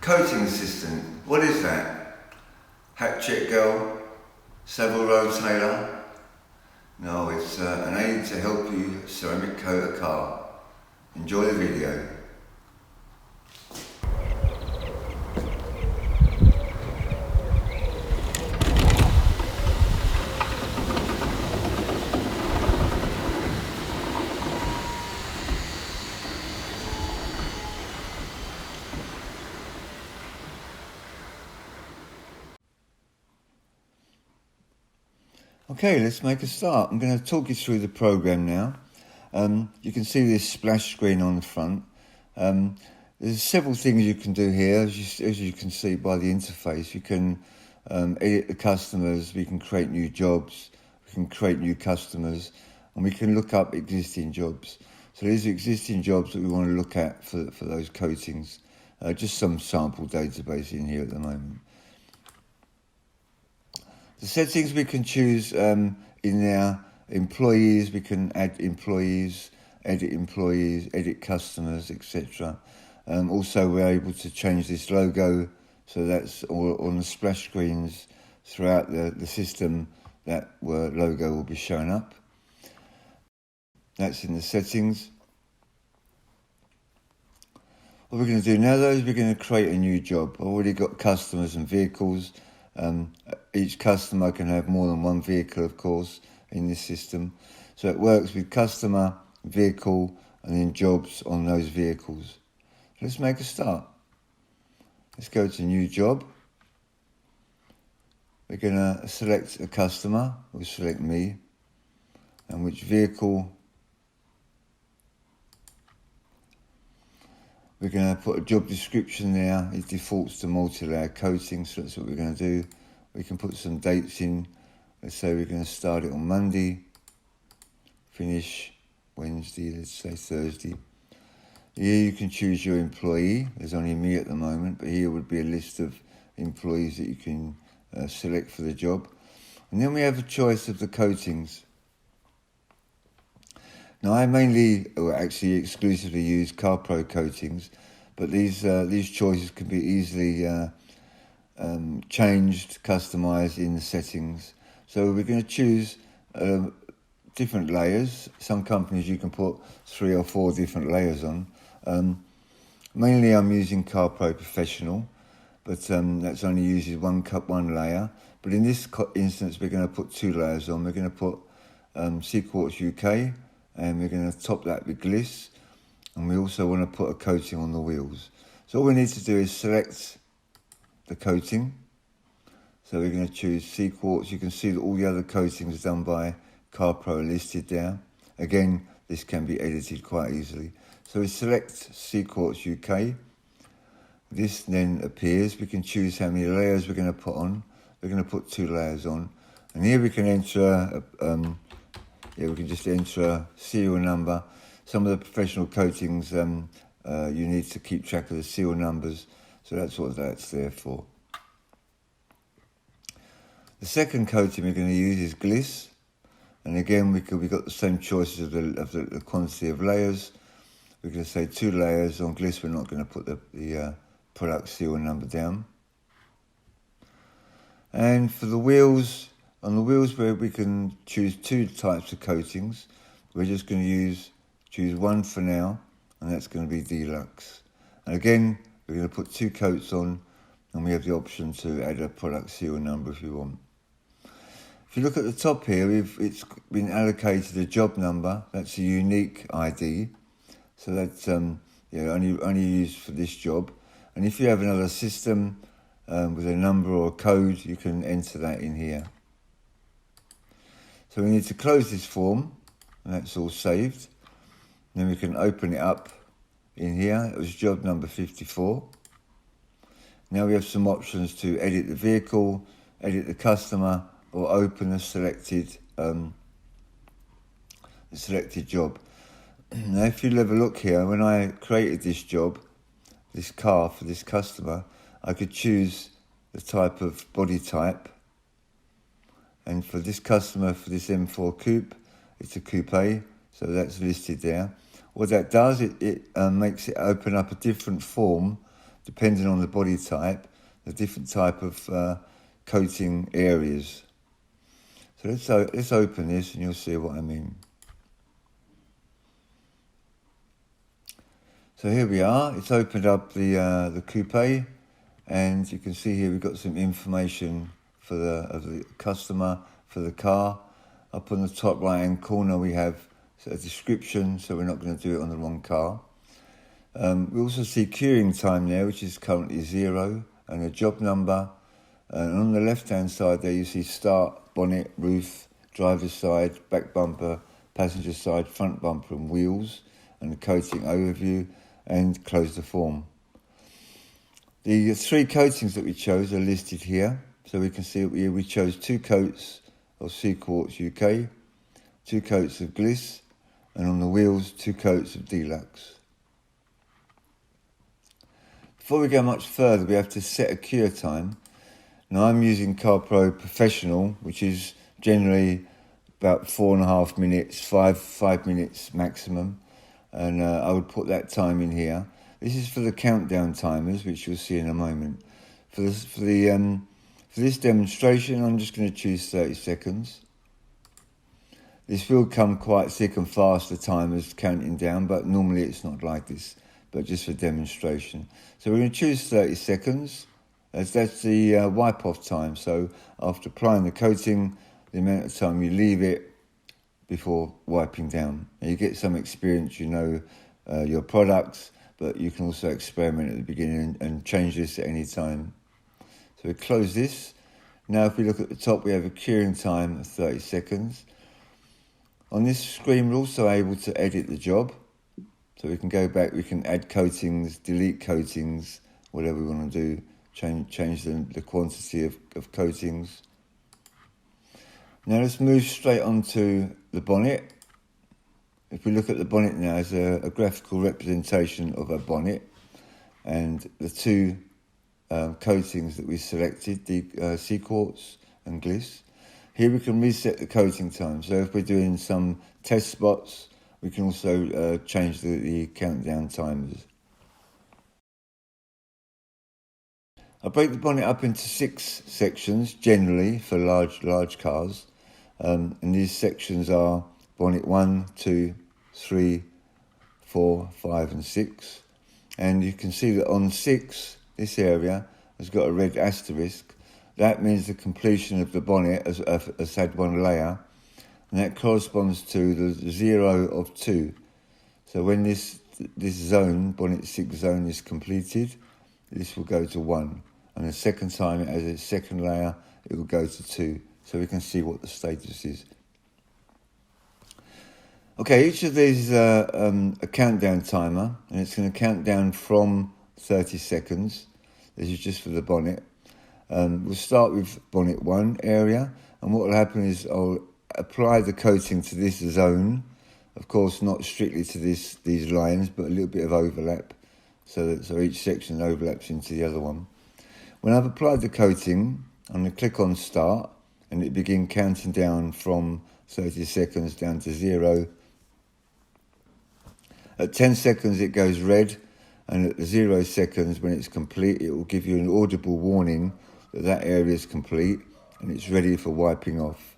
Coating assistant, what is that? Hatchet girl? Savile Row tailor? No, it's an aid to help you ceramic coat a car. Enjoy the video. Okay, let's make a start. I'm going to talk you through the program now. You can see this splash screen on the front. There's several things you can do here, as you can see by the interface. You can edit the customers, we can create new jobs, we can create new customers, and we can look up existing jobs. So these are existing jobs that we want to look at for those coatings. Just some sample database in here at the moment. The settings we can choose in our employees, we can add employees, edit customers, etc. Also, we're able to change this logo, so that's all on the splash screens throughout the system. That logo will be shown up. That's in the settings. What we're going to do now, though, is we're going to create a new job. I've already got customers and vehicles. Each customer can have more than one vehicle, of course, in this system. So it works with customer, vehicle, and then jobs on those vehicles. Let's make a start. Let's go to new job. We're going to select a customer. We'll select me. And which vehicle. We're going to put a job description there. It defaults to multi-layer coating, so that's what we're going to do. We can put some dates in. Let's say we're going to start it on Monday, finish Wednesday, let's say Thursday. Here you can choose your employee. There's only me at the moment, but here would be a list of employees that you can select for the job. And then we have a choice of the coatings. Now, I mainly, or actually exclusively use Carpro coatings, but these choices can be easily changed, customized in the settings. So we're going to choose different layers. Some companies you can put 3 or 4 different layers on. Mainly I'm using Carpro Professional, but that's only uses one layer. But in this instance, we're going to put 2 layers on. We're going to put Sequartz UK, and we're going to top that with gliss, and we also want to put a coating on the wheels. So all we need to do is select the coating. So we're going to choose Sequartz. You can see that all the other coatings done by Carpro are listed there. Again, this can be edited quite easily. So we select Sequartz UK. This then appears. We can choose how many layers we're going to put on. We're going to put 2 layers on. And here we can enter we can just enter a serial number. Some of the professional coatings, you need to keep track of the serial numbers, so that's what that's there for. The second coating we're going to use is gliss, and again we've got the same choices of the quantity of layers. We're going to say 2 layers on gliss. We're not going to put the product serial number down. And for the wheels, on the wheels where we can choose 2 types of coatings, we're just going to choose one for now, and that's going to be deluxe. And again, we're going to put 2 coats on, and we have the option to add a product serial number if you want. If you look at the top here, it's been allocated a job number. That's a unique ID, so that's only used for this job. And if you have another system with a number or a code, you can enter that in here. So we need to close this form, and that's all saved. Then we can open it up in here. It was job number 54. Now we have some options to edit the vehicle, edit the customer, or open the selected job. Now if you have a look here, when I created this job, this car for this customer, I could choose the type of body type. And for this customer, for this M4 Coupe, it's a coupe, so that's listed there. What that does, it makes it open up a different form depending on the body type, the different type of coating areas. So let's open this and you'll see what I mean. So here we are. It's opened up the coupe, and you can see here we've got some information for the customer for the car. Up on the top right hand corner we have a description, so we're not going to do it on the wrong car. We also see curing time there, which is currently 0, and a job number. And on the left hand side there you see start, bonnet, roof, driver's side, back bumper, passenger side, front bumper and wheels, and the coating overview, and close the form. The 3 coatings that we chose are listed here. So we can see we chose 2 coats of Seaquartz UK, 2 coats of Gliss, and on the wheels 2 coats of Deluxe. Before we go much further, we have to set a cure time. Now I'm using Carpro Professional, which is generally about 4.5 minutes, 5 minutes maximum, and I would put that time in here. This is for the countdown timers, which you'll see in a moment. For this demonstration, I'm just going to choose 30 seconds. This will come quite thick and fast, the timers counting down, but normally it's not like this, but just for demonstration. So we're going to choose 30 seconds, as that's the wipe-off time. So after applying the coating, the amount of time you leave it before wiping down. Now you get some experience, you know your products, but you can also experiment at the beginning and change this at any time. So we close this. Now if we look at the top, we have a curing time of 30 seconds. On this screen, we're also able to edit the job. So we can go back, we can add coatings, delete coatings, whatever we want to do, change the quantity of coatings. Now let's move straight onto the bonnet. If we look at the bonnet now, as a graphical representation of a bonnet, and the 2 coatings that we selected, the Seaquartz and Gliss. Here we can reset the coating time. So if we're doing some test spots, we can also change the countdown timers. I break the bonnet up into 6 sections, generally for large cars. And these sections are bonnet 1, 2, 3, 4, 5 and 6. And you can see that on 6, this area has got a red asterisk. That means the completion of the bonnet has had 1 layer, and that corresponds to the 0 of 2. So when this zone, bonnet 6 zone, is completed, this will go to 1. And the second time it has its second layer, it will go to 2. So we can see what the status is. Okay, each of these is a countdown timer, and it's going to count down from 30 seconds. This is just for the bonnet. We'll start with bonnet 1 area, and what will happen is I'll apply the coating to this zone. Of course, not strictly to these lines, but a little bit of overlap, so each section overlaps into the other one. When I've applied the coating, I'm going to click on start, and it begin counting down from 30 seconds down to 0. At 10 seconds it goes red, and at 0 seconds when it's complete, it will give you an audible warning that area is complete and it's ready for wiping off.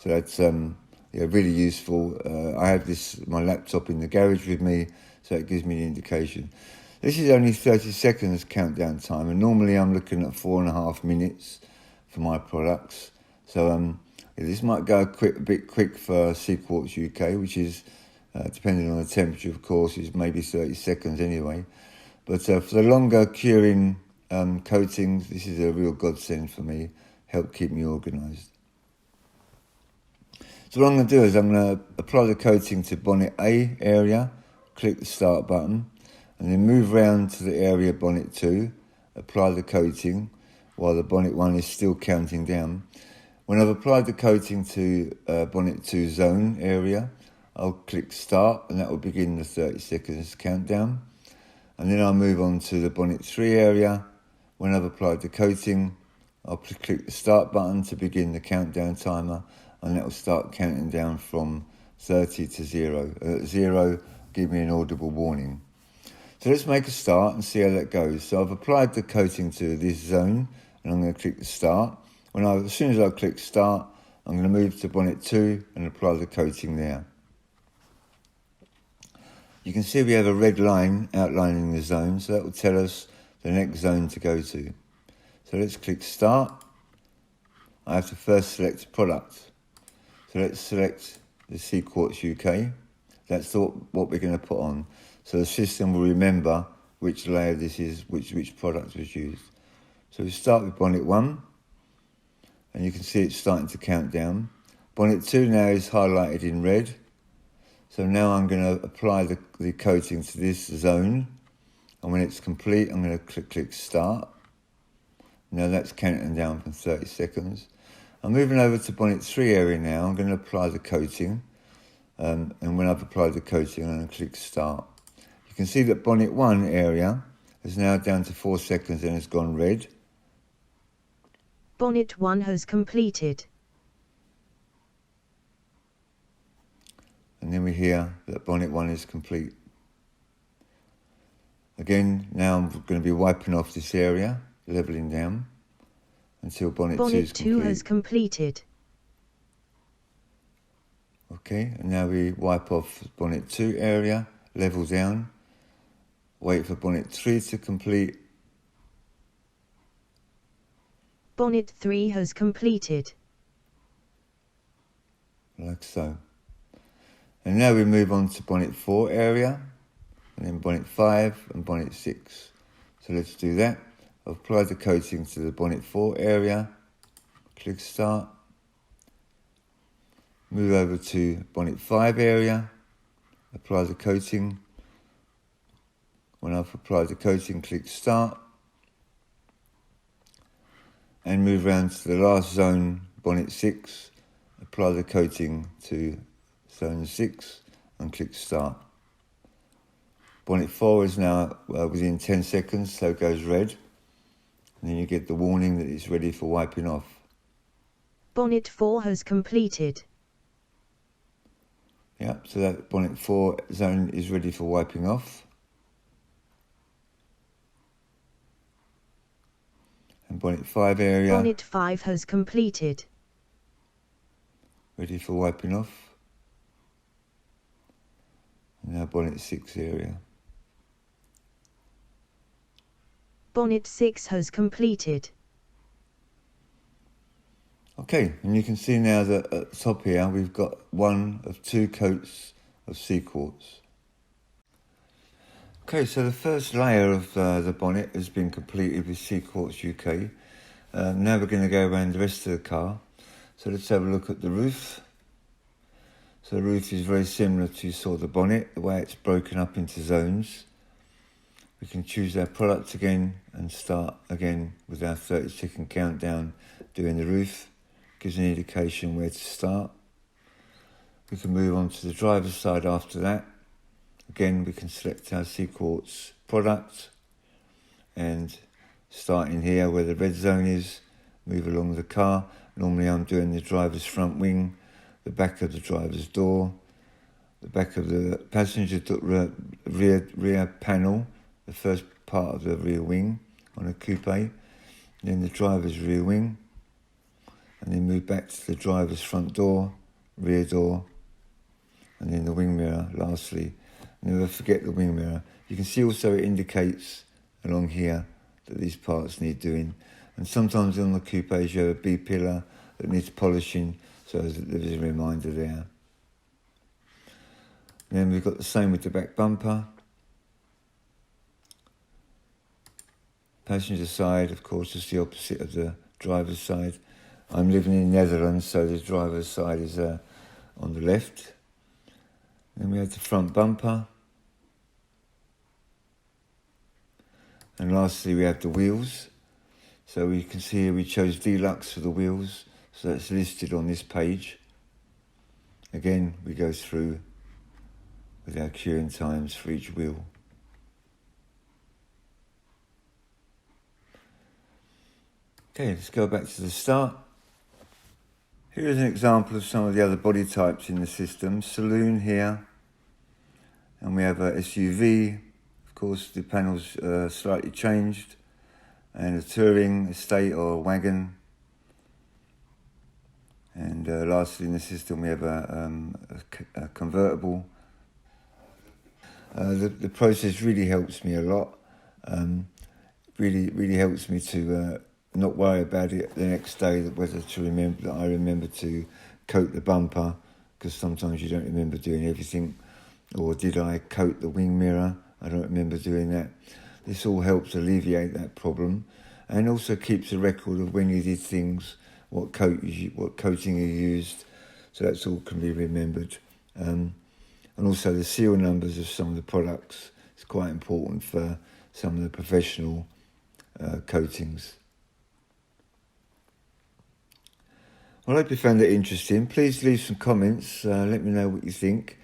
So that's really useful. I have my laptop in the garage with me, so it gives me an indication. This is only 30 seconds countdown time, and normally I'm looking at 4.5 minutes for my products. So this might go a bit quick for Seaquartz UK, which is, depending on the temperature, of course, is maybe 30 seconds anyway. But for the longer curing coatings, this is a real godsend for me, help keep me organised. So what I'm going to do is I'm going to apply the coating to bonnet A area, click the start button, and then move round to the area bonnet 2, apply the coating while the bonnet 1 is still counting down. When I've applied the coating to bonnet 2 zone area, I'll click start, and that will begin the 30 seconds countdown. And then I'll move on to the bonnet 3 area. When I've applied the coating, I'll click the start button to begin the countdown timer, and that will start counting down from 30 to 0. At 0, give me an audible warning. So let's make a start and see how that goes. So I've applied the coating to this zone and I'm going to click the start. As soon as I click start, I'm going to move to bonnet 2 and apply the coating there. You can see we have a red line outlining the zone, so that will tell us the next zone to go to. So let's click start. I have to first select product. So let's select the Sea Quartz UK. That's what we're going to put on. So the system will remember which layer this is, which product was used. So we start with bonnet 1, and you can see it's starting to count down. Bonnet 2 now is highlighted in red. So now I'm going to apply the coating to this zone, and when it's complete, I'm going to click start. Now that's counting down from 30 seconds. I'm moving over to bonnet 3 area now. I'm going to apply the coating, and when I've applied the coating, I'm going to click start. You can see that bonnet 1 area is now down to 4 seconds and it's gone red. Bonnet 1 has completed. And then we hear that bonnet 1 is complete. Again, now I'm going to be wiping off this area, levelling down, until bonnet 2 is complete. Bonnet 2 has completed. Okay, and now we wipe off bonnet 2 area, level down, wait for bonnet 3 to complete. Bonnet 3 has completed. Like so. And now we move on to bonnet 4 area, and then bonnet 5 and bonnet 6. So let's do that. I've applied the coating to the bonnet 4 area, click start, move over to bonnet 5 area, apply the coating. When I've applied the coating, click start, and move around to the last zone, bonnet 6, apply the coating to zone 6 and click start. Bonnet 4 is now within 10 seconds, so it goes red. And then you get the warning that it's ready for wiping off. Bonnet 4 has completed. Yep, so that bonnet 4 zone is ready for wiping off. And bonnet 5 area. Bonnet 5 has completed. Ready for wiping off. And now bonnet 6 area. Bonnet 6 has completed. Okay, and you can see now that at the top here we've got one of 2 coats of sea quartz. Okay, so the first layer of the bonnet has been completed with Sea Quartz UK. Now we're going to go around the rest of the car. So let's have a look at the roof. So the roof is very similar to the bonnet, the way it's broken up into zones. We can choose our product again and start again with our 30-second countdown doing the roof. Gives an indication where to start. We can move on to the driver's side after that. Again, we can select our Sea Quartz product and starting here where the red zone is, move along the car. Normally I'm doing the driver's front wing, the back of the driver's door, the back of the passenger rear panel, the first part of the rear wing on a coupe, then the driver's rear wing, and then move back to the driver's front door, rear door, and then the wing mirror lastly. Never forget the wing mirror. You can see also it indicates along here that these parts need doing. And sometimes on the coupes you have a B-pillar that needs polishing, so there's a reminder there. And then we've got the same with the back bumper. Passenger side, of course, is the opposite of the driver's side. I'm living in the Netherlands, so the driver's side is on the left. Then we have the front bumper. And lastly, we have the wheels. So you can see here we chose Deluxe for the wheels. So that's listed on this page. Again, we go through with our queuing times for each wheel. Okay, let's go back to the start. Here is an example of some of the other body types in the system. Saloon here. And we have a SUV, of course, the panel's slightly changed, and a touring, estate or wagon. And lastly, in the system, we have a convertible. The process really helps me a lot. Really helps me to not worry about it the next day, whether I remember to coat the bumper, because sometimes you don't remember doing everything. Or did I coat the wing mirror? I don't remember doing that. This all helps alleviate that problem, and also keeps a record of when you did things, what coating you used, so that's all can be remembered. And also the serial numbers of some of the products is quite important for some of the professional coatings. Well, I hope you found it interesting. Please leave some comments. Let me know what you think.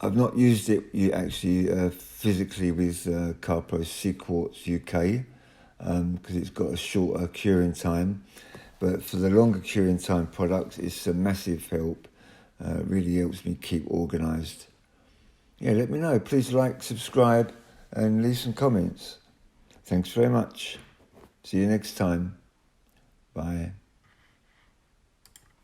I've not used it actually physically with Carpro Quartz UK because it's got a shorter curing time. But for the longer curing time products, it's a massive help. Really helps me keep organised. Yeah, let me know. Please like, subscribe, and leave some comments. Thanks very much. See you next time. Bye.